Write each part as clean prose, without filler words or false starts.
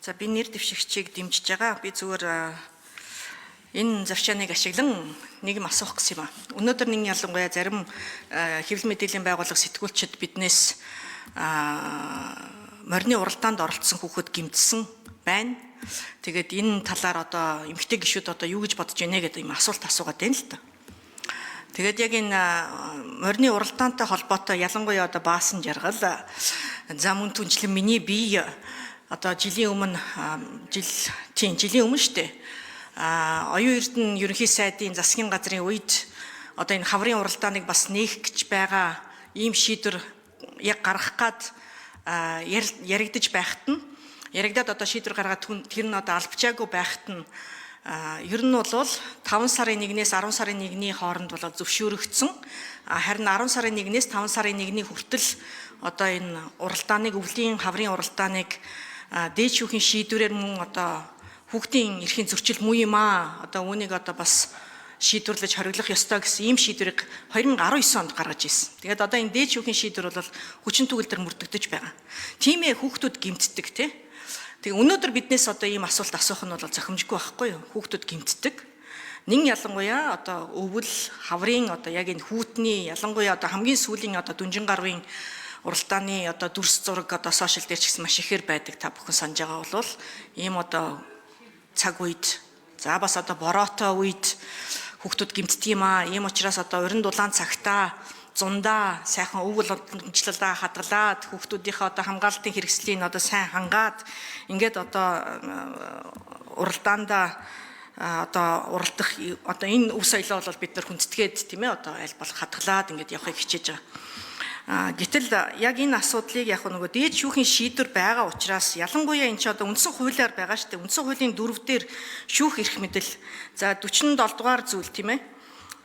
За би нэр дэвшигчийг дэмжиж байгаа. Би зүгээр энэ завшааныг ашиглан нэг юм асуух гэсэн юм аа. Өнөөдөр нэг ялангуяа зарим хэвлэл мэдээллийн байгууллага сэтгүүлчид биднээс морины уралдаанд оролцсон хүүхэд гэмтсэн байна. Тэгээд энэ талаар одоо эмэгтэй гишүүд одоо юу гэж бодож байна гэдэг юм асуулт асуугаад байна л та. Тэгээд яг энэ морины уралдаантай холбоотой ялангуяа одоо баасан жаргал за мөн түнчлэн миний бие одоо жилийн өмнө шүү дээ. Оюун эрдэнэ ерөнхий сайдын засгийн газрын үед одоо энэ хаврын уралдааныг бас нээх гэж байгаа ийм шийдвэр яг гаргах гад яригдж байхад нь яригдаад одоо шийдвэр гаргаад тэр нь одоо албачаагүй байхад нь ер нь бол 5 сарын 1-ээс 10 сарын 1-ний хооронд бол зөвшөөрөгдсөн. Харин 10 сарын 1-ээс 5 сарын 1-ний хүртэл одоо энэ уралдааныг өвлийн хаврын уралдааныг дээд шүүхийн шийдвэрээр мөн одоо хүүхдийн эрхийн зөрчил муу юм аа. Одоо үүнийг одоо бас шийдвэрлэж хориглох ёстой гэсэн ийм шийдвэрийг 2019 онд гаргаж ирсэн. Тэгээд одоо энэ дээд шүүхийн шийдвэр бол хүчин төгөлдөр мөрдөгдөж байгаа. Тийм ээ хүүхдүүд гэмтдэг тий. Тэгээ өнөөдөр биднээс одоо ийм асуулт асуух нь бол зохимжгүй байхгүй юу? Хүүхдүүд гэмтдэг. Нин ялангуяа одоо өвөл хаврын одоо яг энэ хүүтний ялангуяа одоо хамгийн сүүлийн одоо Дүнжин гарвын уралдааны одоо дүрс зураг одоо сошиал дээр ч гэсэн маш ихээр байдаг. Та бүхэн санаж байгаа бол ийм одоо цаг үед за бас одоо бороотой үед хүүхдүүд гэмтдэг юм аа. Ийм учраас одоо уран дулаан цагтаа зундаа сайхан өвөл өмчлөлөө хадгалаад хүүхдүүдийнхээ одоо хамгаалалтын хэрэгслийг одоо сайн хангаад ингээд одоо уралдаанда одоо уралдах одоо энэ үс соёлоо бол бид нар хүндэтгээд тийм ээ одоо аль болох хадгалаад ингээд явахыг хичээж байгаа. Гэтэл яг энэ асуудлыг яг нөгөө дээд шүүхийн шийдвэр байгаа учраас ялангуяа энэ ч одоо үндсэн хуулиар байгаа шүү дээ. Үндсэн хуулийн 4 дээр шүүх эрх мэдэл за 47 дугаар зүйл тийм ээ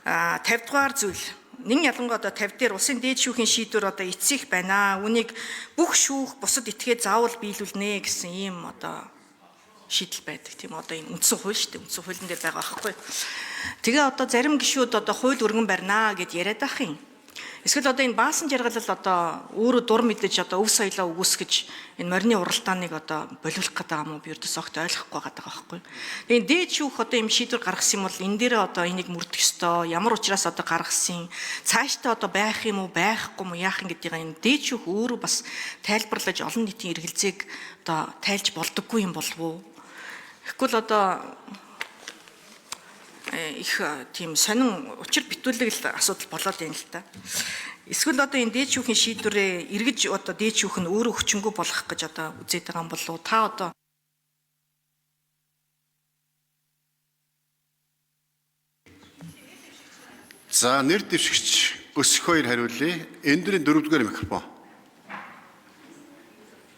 50 дугаар зүйл нин ялангуяа одоо 50 дээр улсын дээд шүүхийн шийдвэр одоо эцсих байна. Үнийг бүх шүүх бусад этгээд заавал биелүүлнэ гэсэн ийм одоо шийдэл байдаг тийм одоо энэ үндсэн хууль шүү дээ. Үндсэн хуулийн дээр байгаа байхгүй. Тэгээ одоо зарим гишүүд одоо хууль өргөн барина гэд яриад ах юм. Эсвэл одоо энэ баасан жаргалал одоо өөрөө дур мэдэж одоо өв соёлоо үгүйсгэж энэ морины уралдааныг одоо болиулах гэдэг юм уу би ердөөс огт ойлгохгүй байгаа байхгүй. Тэгээ дээд шүүх одоо юм шийдвэр гаргасан юм бол энэ дээр одоо энийг мөрдөх ёстой. Ямар учраас одоо гаргасан цаашдаа одоо байх юм уу байхгүй юм яах юм гэдгийг энэ дээд шүүх өөрөө бас тайлбарлаж олон нийтийн эргэлзээг одоо тайлж болдоггүй юм болов уу? Тэгэхгүй л одоо их тийм сонин учир битүүлэг л асуудал болоод байна л та. Эсвэл одоо энэ дээд шүүхийн шийдвэрээ эргэж одоо дээд шүүх нь өөрөө хүчингүй болгох гэж одоо үзээд байгаа юм болов уу? Та одоо За нэр дэвшигч Өсөх хоёр хариулъя. Эндрийн 4-р микрофон.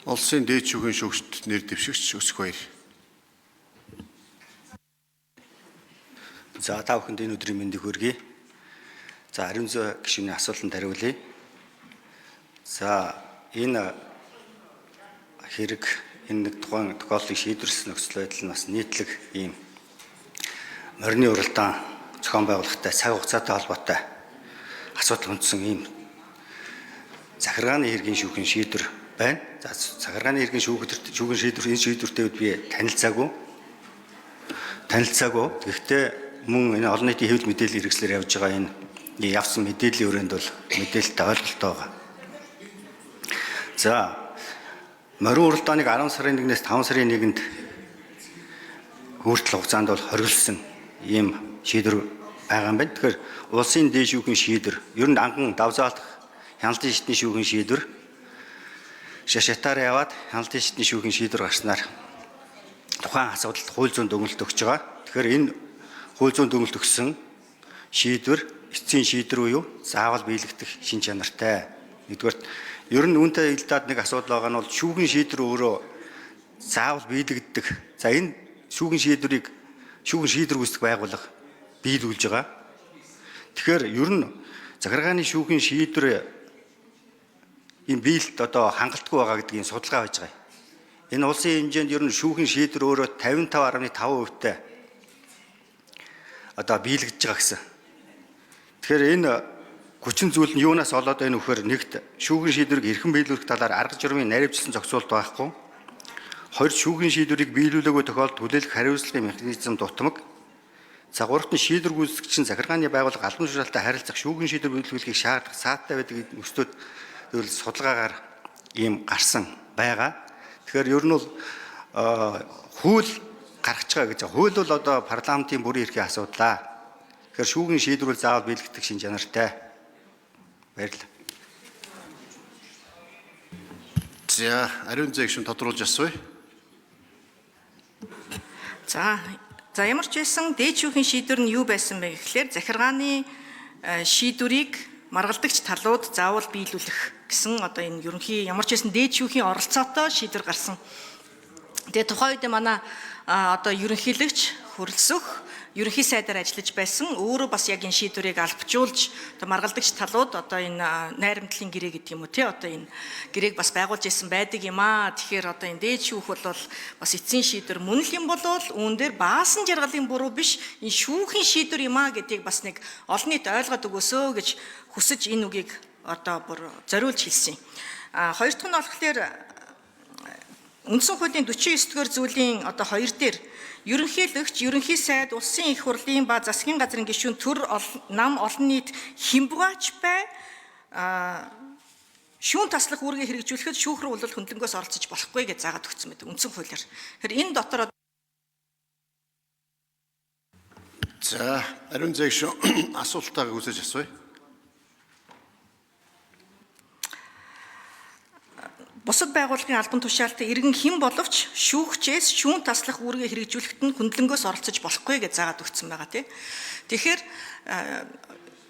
Улсын дээд шүүхийн шүүгчд нэр дэвшигч Өсөх хоёр. За та бүхэнд энэ өдрийн мэндийг хүргэе. За ариун зүй гишүүний асуултанд хариулъя. За энэ хэрэг энэ тухайн тохиолдлыг шийдвэрлсэн нөхцөл байдал нь бас нийтлэг ийм морины уралдаан зохион байгуулалттай цаг хугацаатай холбоотой асуудал хүндсэн ийм захиргааны хэргийн шүүхийн шийдвэр байна. За захиргааны хэргийн шүүхийн шийдвэр энэ шийдвэртэй би танилцаагүй. Гэхдээ мөн энэ олон нийтийн хэвлэл мэдээллийн хэрэгслээр явж байгаа энэ явсан мэдээллийн өрөөнд бол мэдээлэлтэй ойлголттой байгаа. За морин уралдааныг 10 сарын 1-ээс 5 сарын 1-нд хүртэл хугацаанд бол хориглосон ийм шийдвэр байгаа юм байна. Тэгэхээр улсын дээд шүүхийн шийдвэр ер нь анхан давзаалдах хяналтын шатны шүүхийн шийдвэр шатаар яваад хяналтын шатны шүүхийн шийдвэр гарснаар тухайн асуудалд хууль зүйн дүгнэлт өгч байгаа. Тэгэхээр энэ хууль зүйн дүгнэлт өгсөн шийдвэр эцсийн шийдвэр буюу заавал биелэгдэх шин чанартай. Нэгдүгээр ер нь үүнтэй илдаад нэг асуудал байгаа нь бол шүүхийн шийдвэр өөрөө заавал биелэгддэг. За энэ шүүхийн шийдвэр үүсгэх байгууллага биелүүлж байгаа. Тэгэхээр ер нь захиргааны шүүхийн шийдвэр энэ биелэлт одоо хангалтгүй байгаа гэдгийг судалгаа хийж байгаа. Энэ улсын хэмжээнд ер нь шүүхийн шийдвэр өөрөө 55.5%-тай одоо биелэгдэж байгаа гэсэн. Тэгэхээр энэ хүчин зүйл нь юунаас олоод байна вөхөр нэгт шүүхийн шийдвэрийг эрхэн биелүүлэх талаар арга журмын наривчлсан зохицуулт байхгүй. Хоёр шүүхийн шийдвэрийг биелүүлээгүй тохиолдолд хүлээлгэх хариуцлагын механизм дутмаг. За гуравт нь шийдвэр гүйцэтгэгч нь захиргааны байгууллага албан тушаалтай харилцах шүүхийн шийдвэр биелүүлэхийг шаардах сааттай байдаг өстөд тэгвэл судалгаагаар ийм гарсан байгаа. Тэгэхээр ер нь бол хууль гаргаж байгаа гэж. Хууль бол одоо парламентын бүрийн эрхийн асуудал. Тэгэхээр шүүхийн шийдвэрүүл заавал биелэгдэх шин чанартай. Баярлалаа. За, ариун зээг шин тодруулж асууя. За ямар ч байсан дээд шүүхийн шийдвэр нь юу байсан бэ гэхлээр захиргааны шийдвэрийг маргалдагч талууд заавал биелүүлэх гэсэн одоо энэ ерөнхий ямар ч байсан дээд шүүхийн оролцоотой шийдвэр гарсан. Тэгээ тухайн үед манай одоо ерөнхийлөгч хөрөлсөх ерөнхий сайдаар ажиллаж байсан өөрөө бас яг энэ шийдвэрийг албажуулж одоо маргалдагч талууд одоо энэ найрамдлын гэрээ гэдэг юм уу тий одоо энэ гэрээг бас байгуулж исэн байдаг юм аа. Тэгэхээр одоо энэ дээд шүүх бол бас эцсийн шийдвэр мөн л юм болвол үүн дээр баасан жаргалын буруу биш энэ шүүхийн шийдвэр юм аа гэдгийг бас нэг олон нийт ойлгоод өгөөсөө гэж хүсэж энэ үгийг одоо бүр зориулж хэлсэн. Хоёр дахь нь болохоор үндсэн хуулийн 49-р зүйлийн одоо 2 дээр ерөнхийлөгч, ерөнхий сайд, улсын их хурлын ба засгийн газрын гишүүн төр нам олон нийт хэмбгаач бай шүүн таслах үүргээ хэрэгжүүлэхэд шүүх рүү улал хөндлөнгөөс оролцож болохгүй гэж заагаад өгсөн байдаг үндсэн хуулиар. Тэгэхээр энэ дотор За, ариун зээг шин асуултаа гүйцэж асууя. бусад байгууллагын албан тушаалтай иргэн хэн боловч шүүгчээс шүүн таслах үүргээ хэрэгжүүлэхэд нь хөндлөнгөөс оролцож болохгүй гэж заагаад өгсөн байгаа тийм. Тэгэхээр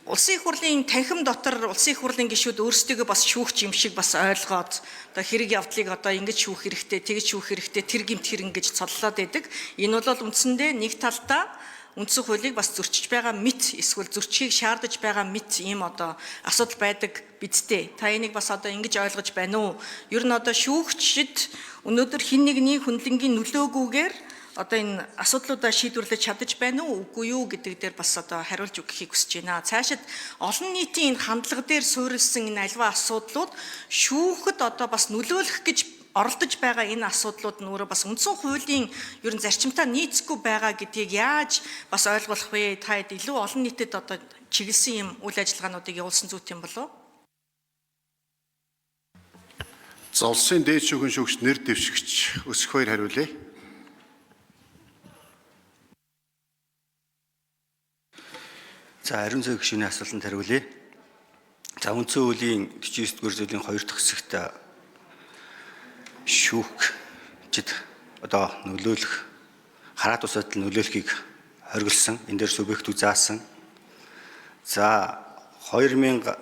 улсын их хурлын танхим дотор улсын их хурлын гишүүд өөрсдөө бас шүүгч юм шиг бас ойлгоод одоо хэрэг явдлыг одоо ингэж шүүх хэрэгтэй, тэгж шүүх хэрэгтэй, тэр гэмт хэрэг гэж цоллоод байдаг. Энэ бол үндсэндээ нэг талдаа үндсэн хуулийг бас зөрчиж байгаа мэт эсвэл зөрчихийг шаардаж байгаа мэт ийм одоо асуудал байдаг бидтэй. Та энийг бас одоо ингэж ойлгож байна уу? Ер нь одоо шүүгчид өнөөдөр хин нэгний хөндлөнгийн нөлөөгүйгээр одоо энэ асуудлуудаа шийдвэрлэж чадаж байна уу үгүй юу гэдэг дээр бас одоо хариулж өгөхийг хүсэж байна. Цаашид олон нийтийн энэ хандлага дээр суурилсан энэ альва асуудлууд шүүхэд одоо бас нөлөөлөх гэж оролдож байгаа энэ асуудлууд нь өөрөө бас үндсэн хуулийн ер нь зарчимтай нийцэхгүй байгаа гэдгийг яаж бас ойлгох вэ? Та илүү олон нийтэд одоо чиглэсэн юм үйл ажиллагаануудыг явуулсан зүйт юм болов? За, улсын дээд шүүхийн шүүгч нэр дэвшигч Өсөх хоёр хариулъя. За, ариун зээг гишүүний асуултанд хариулъя. За, үндсэн хуулийн 49-р зүйлийн 2 дахь хэсэгт шүүгчид одоо нөлөөлөх хараат ус байдал нөлөөлөхийг хориглосон. Энэ дээр субъектүү заасан. За 2021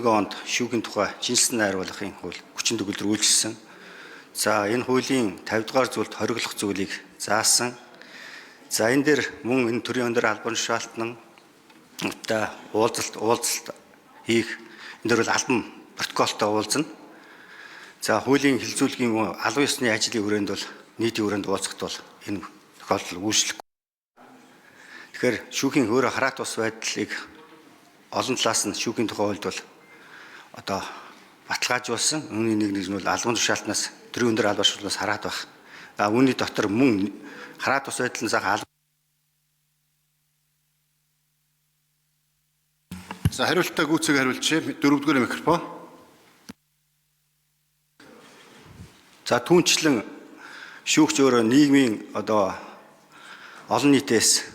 онд шүүхийн тухай шинжилсэн найруулгын хууль хүчин төгөлдөр үйлчилсэн. За энэ хуулийн 50 дугаар зүйлд хориглох зүйлийг заасан. За энэ дээр мөн энэ төрийн өндөр албан тушаалтан уулзалт хийх энэ дээр бол албан протоколтой уулзна. За хуулийн хилцүүлгийн албан ёсны ажлын хүрээнд бол нийтийн хүрээнд уулзахт бол энэ тохиолдол үйлчлэхгүй. Тэгэхээр шүүхийн өөрөө хараат ус байдлыг олон талаас нь шүүхийн тухай хуульд бол одоо баталгаажуулсан. Үүний нэг нь бол албан тушаалтнаас төрийн өндөр албан тушаалтнаас хараат байх. Үүний дотор мөн хараат ус байдлын заах За, хариултаа гүйцээг хариулчихъя. 4-р микрофон. За түүнчлэн шүүгч өөрөө нийгмийн одоо олон нийтээс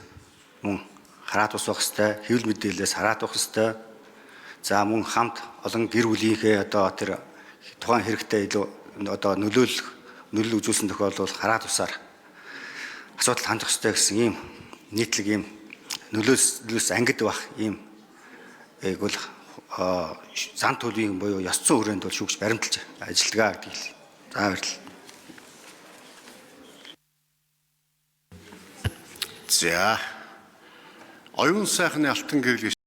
мөн хараат ус байх ёстой, хэвлэл мэдээлэлээс хараат байх ёстой. За мөн хамт олон гэр бүлийнхээ одоо тэр тухайн хэрэгтэй илүү одоо нөлөөлөл үзүүлсэн тохиолдолд хараат усаар асуудал хандах ёстой гэсэн ийм нийтлэг ийм нөлөөс ангид байх ийм бол зан төлөвийн буюу ёс зүйн хүрээнд бол шүүгч баримталж ажиллагаа гэдэг хэлээ. За баярлалаа. За, оюун сайхны алтан гэрэл